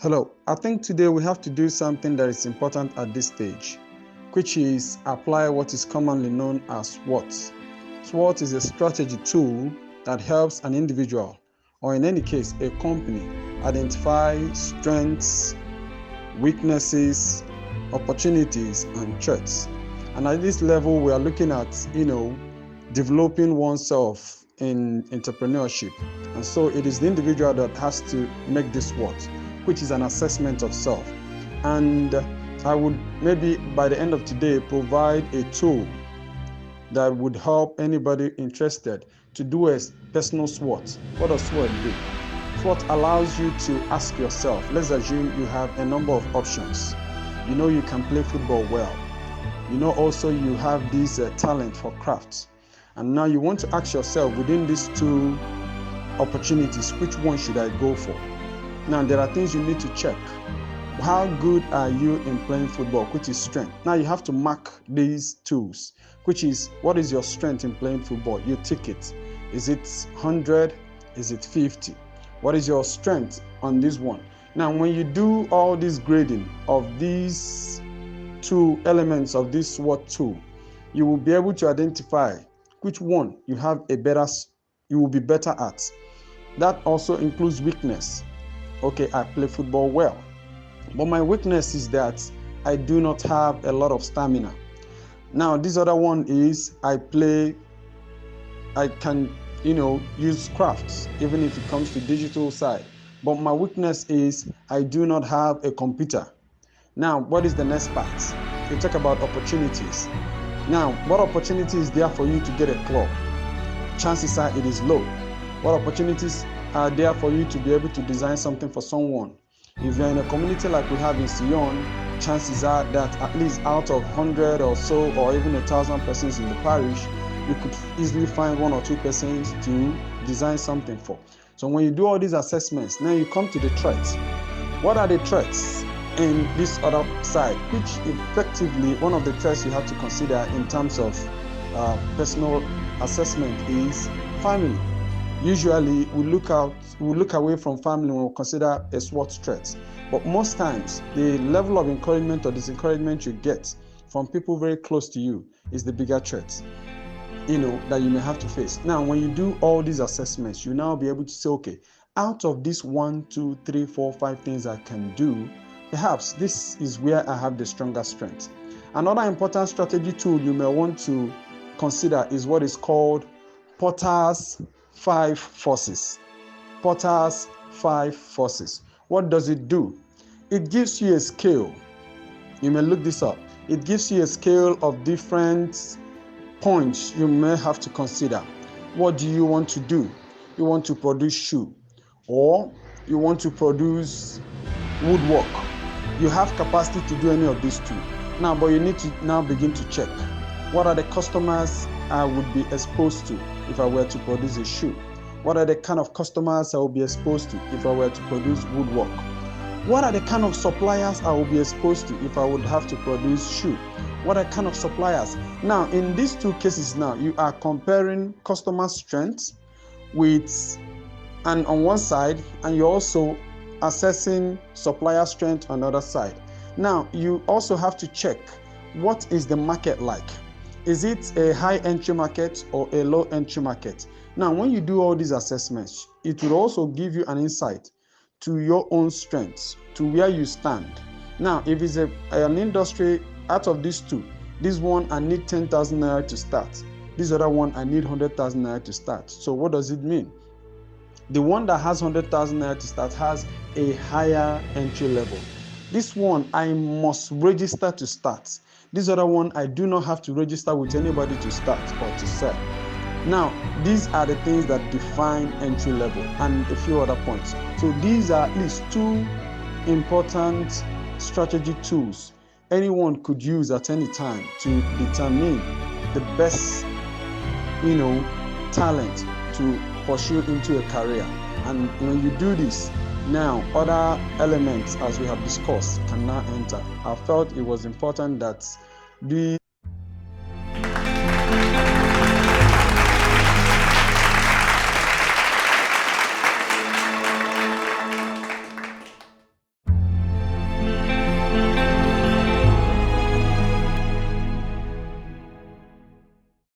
Hello, I think today we have to do something that is important at this stage, which is apply what is commonly known as SWOT. SWOT is a strategy tool that helps an individual, or in any case, a company, identify strengths, weaknesses, opportunities, and threats. And at this level, we are looking at, developing oneself in entrepreneurship. And so it is the individual that has to make this SWOT, which is an assessment of self. And I would maybe by the end of today provide a tool that would help anybody interested to do a personal SWOT. What does SWOT do? SWOT allows you to ask yourself, let's assume you have a number of options. You know you can play football well. You know also you have this talent for crafts. And now you want to ask yourself, within these two opportunities, which one should I go for? Now, there are things you need to check. How good are you in playing football, which is strength? Now, you have to mark these tools, which is, what is your strength in playing football? You tick it. Is it 100? Is it 50? What is your strength on this one? Now, when you do all this grading of these two elements of this SWOT tool, you will be able to identify which one you will be better at. That also includes weakness. Okay, I play football well, but my weakness is that I do not have a lot of stamina. Now, this other one is I can, use crafts, even if it comes to digital side. But my weakness is I do not have a computer. Now, what is the next part? You talk about opportunities. Now, what opportunity is there for you to get a club? Chances are it is low. What opportunities are there for you to be able to design something for someone? If you're in a community like we have in Sion, chances are that at least out of 100 or so, or even 1,000 persons in the parish, you could easily find 1 or 2 persons to design something for. So when you do all these assessments, now you come to the threats. What are the threats in this other side? Which effectively, one of the threats you have to consider in terms of personal assessment is family. Usually, we look away from family when we consider a SWOT threat. But most times, the level of encouragement or disencouragement you get from people very close to you is the bigger threat, that you may have to face. Now, when you do all these assessments, you now be able to say, okay, out of these 1, 2, 3, 4, 5 things I can do, perhaps this is where I have the strongest strength. Another important strategy tool you may want to consider is what is called Porter's 5 forces. Porter's 5 forces. What does it do? It gives you a scale. You may look this up. It gives you a scale of different points you may have to consider. What do you want to do? You want to produce shoe, or you want to produce woodwork. You have capacity to do any of these two. Now, but you need to now begin to check. What are the customers I would be exposed to if I were to produce a shoe? What are the kind of customers I will be exposed to if I were to produce woodwork? What are the kind of suppliers I will be exposed to if I would have to produce shoe? What are kind of suppliers? Now, in these two cases now, you are comparing customer strength on one side, and you're also assessing supplier strength on the other side. Now, you also have to check, what is the market like? Is it a high entry market or a low entry market? Now, when you do all these assessments, it will also give you an insight to your own strengths, to where you stand. Now, if it's an industry, out of these two, this one I need 10,000 naira to start. This other one I need 100,000 naira to start. So what does it mean? The one that has 100,000 naira to start has a higher entry level. This one I must register to start. This other one I do not have to register with anybody to start or to sell. Now, these are the things that define entry level and a few other points. So these are at least 2 important strategy tools anyone could use at any time to determine the best, talent to pursue into a career. And when you do this, now other elements, as we have discussed, can now enter. I felt it was important that